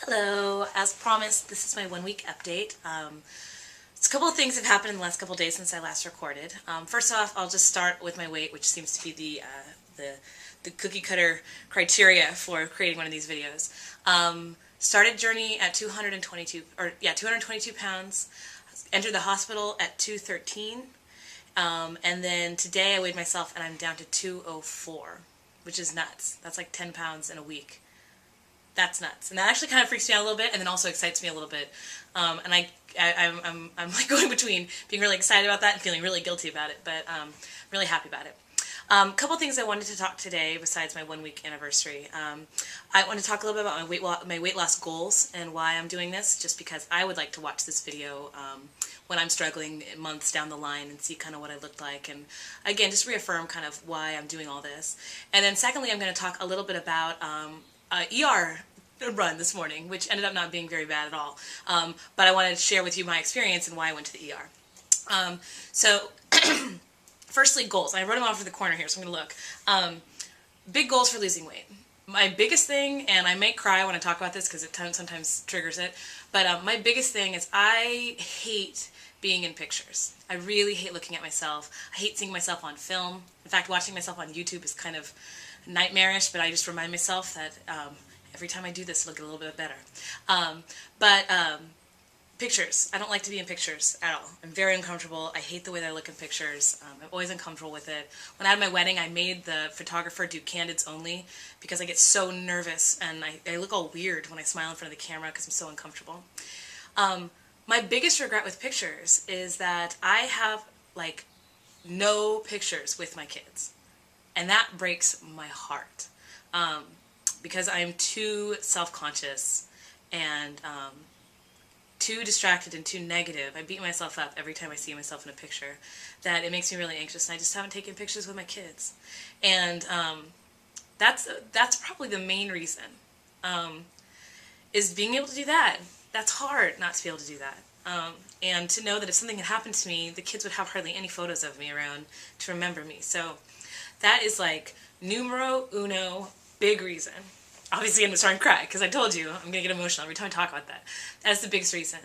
Hello, as promised, this is my 1 week update. It's a couple of things have happened in the last couple of days since I last recorded. First off, I'll just start with my weight, which seems to be the cookie cutter criteria for creating one of these videos. Started journey at 222 pounds. Entered the hospital at 213, and then today I weighed myself and I'm down to 204, which is nuts. That's like 10 pounds in a week. That's nuts, and that actually kind of freaks me out a little bit, and then also excites me a little bit. And I'm like going between being really excited about that and feeling really guilty about it, but really happy about it. Couple things I wanted to talk today besides my 1 week anniversary. I want to talk a little bit about my weight loss goals and why I'm doing this, just because I would like to watch this video when I'm struggling months down the line and see kind of what I look like, and again just reaffirm kind of why I'm doing all this. And then secondly, I'm going to talk a little bit about ER run this morning, which ended up not being very bad at all. But I wanted to share with you my experience and why I went to the ER. So, firstly, goals. I wrote them off in the corner here, so I'm going to look. Big goals for losing weight. My biggest thing, and I may cry when I talk about this because it sometimes triggers it, but my biggest thing is I hate being in pictures. I really hate looking at myself. I hate seeing myself on film. In fact, watching myself on YouTube is kind of nightmarish, but I just remind myself that every time I do this, it'll get a little bit better. Pictures. I don't like to be in pictures at all. I'm very uncomfortable. I hate the way that I look in pictures. I'm always uncomfortable with it. When I had my wedding, I made the photographer do candids only because I get so nervous and I look all weird when I smile in front of the camera because I'm so uncomfortable. My biggest regret with pictures is that I have like no pictures with my kids. And that breaks my heart because I'm too self-conscious and too distracted and too negative. I beat myself up every time I see myself in a picture that it makes me really anxious, and I just haven't taken pictures with my kids. And that's probably the main reason, is being able to do that. That's hard not to be able to do that. And to know that if something had happened to me, the kids would have hardly any photos of me around to remember me. So that is like numero uno, big reason. Obviously, I'm starting to cry because I told you I'm going to get emotional every time I talk about that. That's the biggest reason.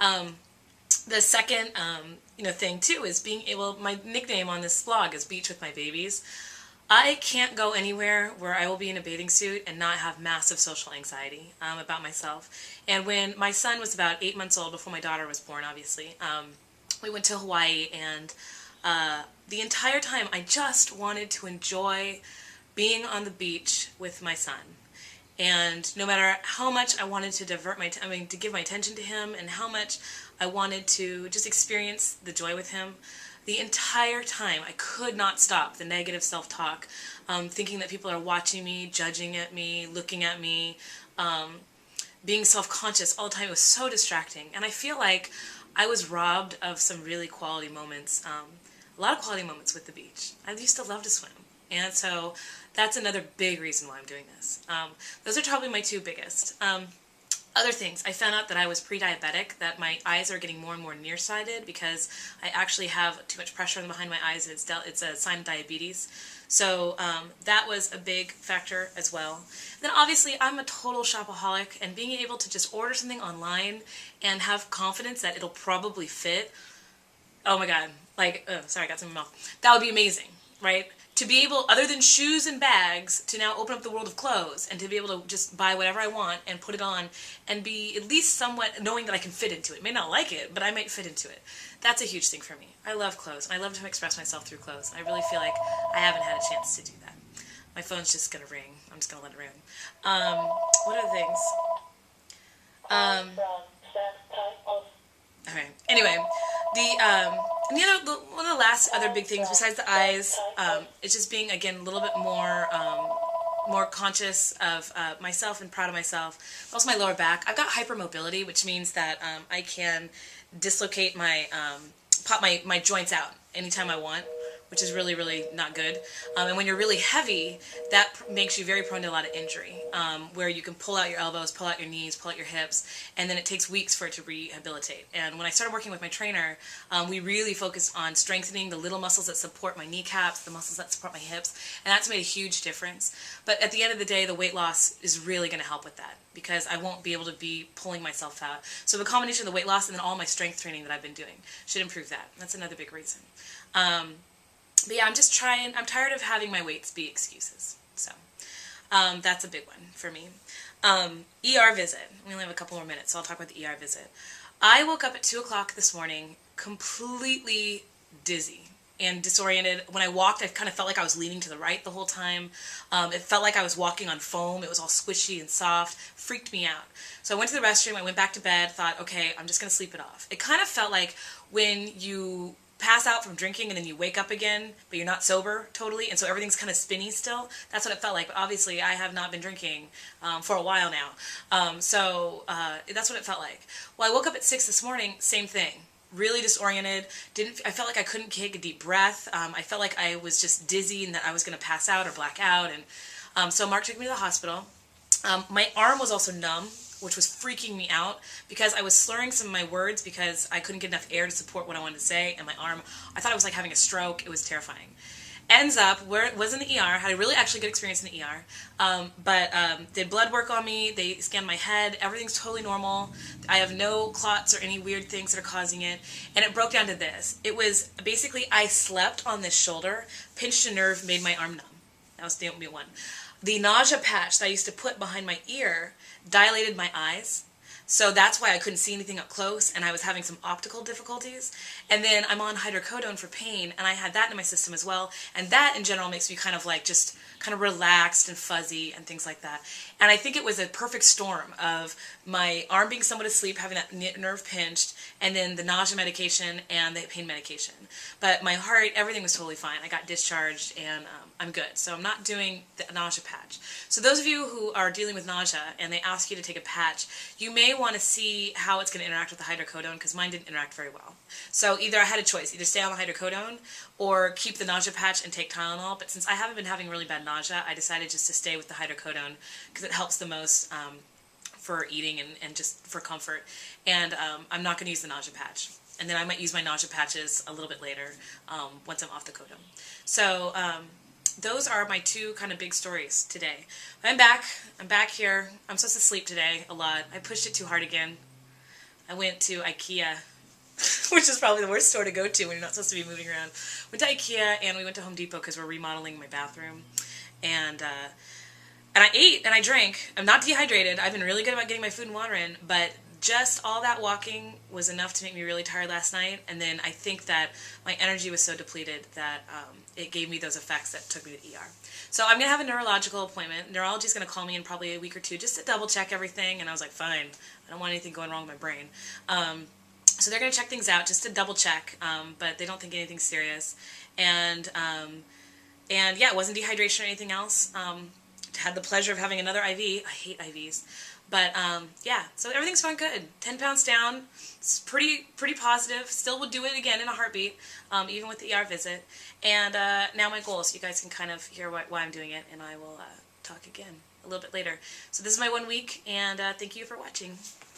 The second, thing too is being able. My nickname on this blog is Beach with My Babies. I can't go anywhere where I will be in a bathing suit and not have massive social anxiety about myself. And when my son was about 8 months old, before my daughter was born, obviously, we went to Hawaii, and the entire time I just wanted to enjoy being on the beach with my son. And no matter how much I wanted to to give my attention to him, and how much I wanted to just experience the joy with him, the entire time I could not stop the negative self-talk, thinking that people are watching me, judging at me, looking at me, being self-conscious all the time. It was so distracting, and I feel like I was robbed of some really quality moments, a lot of quality moments with the beach. I used to love to swim, and so that's another big reason why I'm doing this. Those are probably my two biggest. Other things, I found out that I was pre-diabetic, that my eyes are getting more and more nearsighted because I actually have too much pressure behind my eyes. It's a sign of diabetes. So that was a big factor as well. Then obviously I'm a total shopaholic, and being able to just order something online and have confidence that it'll probably fit, oh my god, like, sorry, I got something in my mouth. That would be amazing, right? To be able, other than shoes and bags, to now open up the world of clothes and to be able to just buy whatever I want and put it on and be at least somewhat knowing that I can fit into it. May not like it, but I might fit into it. That's a huge thing for me. I love clothes, and I love to express myself through clothes. I really feel like I haven't had a chance to do that. My phone's just going to ring. I'm just going to let it ring. What other things? Okay. Anyway, one of the last other big things besides the eyes, is just being, again, a little bit more conscious of myself and proud of myself. Also, my lower back. I've got hypermobility, which means that I can dislocate pop my joints out anytime I want, which is really, really not good. And when you're really heavy, that makes you very prone to a lot of injury, where you can pull out your elbows, pull out your knees, pull out your hips, and then it takes weeks for it to rehabilitate. And when I started working with my trainer, we really focused on strengthening the little muscles that support my kneecaps, the muscles that support my hips, and that's made a huge difference. But at the end of the day, the weight loss is really going to help with that, because I won't be able to be pulling myself out. So the combination of the weight loss and then all my strength training that I've been doing should improve that. That's another big reason. But yeah, I'm tired of having my weights be excuses. So that's a big one for me. ER visit. We only have a couple more minutes, so I'll talk about the ER visit. I woke up at 2 o'clock this morning completely dizzy and disoriented. When I walked, I kind of felt like I was leaning to the right the whole time. It felt like I was walking on foam. It was all squishy and soft. Freaked me out. So I went to the restroom. I went back to bed. Thought, okay, I'm just going to sleep it off. It kind of felt like when you pass out from drinking and then you wake up again, but you're not sober totally, and so everything's kind of spinny still. That's what it felt like. But obviously, I have not been drinking for a while now. So that's what it felt like. Well, I woke up at 6 this morning. Same thing. Really disoriented. I felt like I couldn't take a deep breath. I felt like I was just dizzy and that I was going to pass out or black out. And so Mark took me to the hospital. My arm was also numb, which was freaking me out because I was slurring some of my words because I couldn't get enough air to support what I wanted to say. And my arm, I thought I was like having a stroke. It was terrifying. Ends up, where it was in the ER, had a really actually good experience in the ER, but did blood work on me, they scanned my head, everything's totally normal, I have no clots or any weird things that are causing it, and it broke down to this. It was, basically, I slept on this shoulder, pinched a nerve, made my arm numb. That was the only one. The nausea patch that I used to put behind my ear dilated my eyes. So that's why I couldn't see anything up close, and I was having some optical difficulties. And then I'm on hydrocodone for pain, and I had that in my system as well. And that, in general, makes me kind of like just kind of relaxed and fuzzy and things like that. And I think it was a perfect storm of my arm being somewhat asleep, having that nerve pinched, and then the nausea medication and the pain medication. But my heart, everything was totally fine. I got discharged, and I'm good. So I'm not doing the nausea patch. So those of you who are dealing with nausea and they ask you to take a patch, you may want to see how it's going to interact with the hydrocodone, because mine didn't interact very well. So either I had a choice, either stay on the hydrocodone or keep the nausea patch and take Tylenol. But since I haven't been having really bad nausea, I decided just to stay with the hydrocodone because it helps the most for eating and just for comfort. And I'm not going to use the nausea patch. And then I might use my nausea patches a little bit later once I'm off the codone. So those are my two kind of big stories today. I'm back here. I'm supposed to sleep today a lot. I pushed it too hard again. I went to IKEA, which is probably the worst store to go to when you're not supposed to be moving around. Went to IKEA and we went to Home Depot because we're remodeling my bathroom. And I ate and I drank. I'm not dehydrated. I've been really good about getting my food and water in, but just all that walking was enough to make me really tired last night. And then I think that my energy was so depleted that it gave me those effects that took me to the ER. So I'm going to have a neurological appointment. Neurology's going to call me in probably a week or two just to double check everything. And I was like, fine. I don't want anything going wrong with my brain. So they're going to check things out just to double check, but they don't think anything's serious. And yeah, it wasn't dehydration or anything else. Had the pleasure of having another IV. I hate IVs. But yeah, so everything's going good. 10 pounds down. It's pretty positive. Still would do it again in a heartbeat, even with the ER visit. And now my goal, so you guys can kind of hear why I'm doing it, and I will talk again a little bit later. So this is my 1 week, and thank you for watching.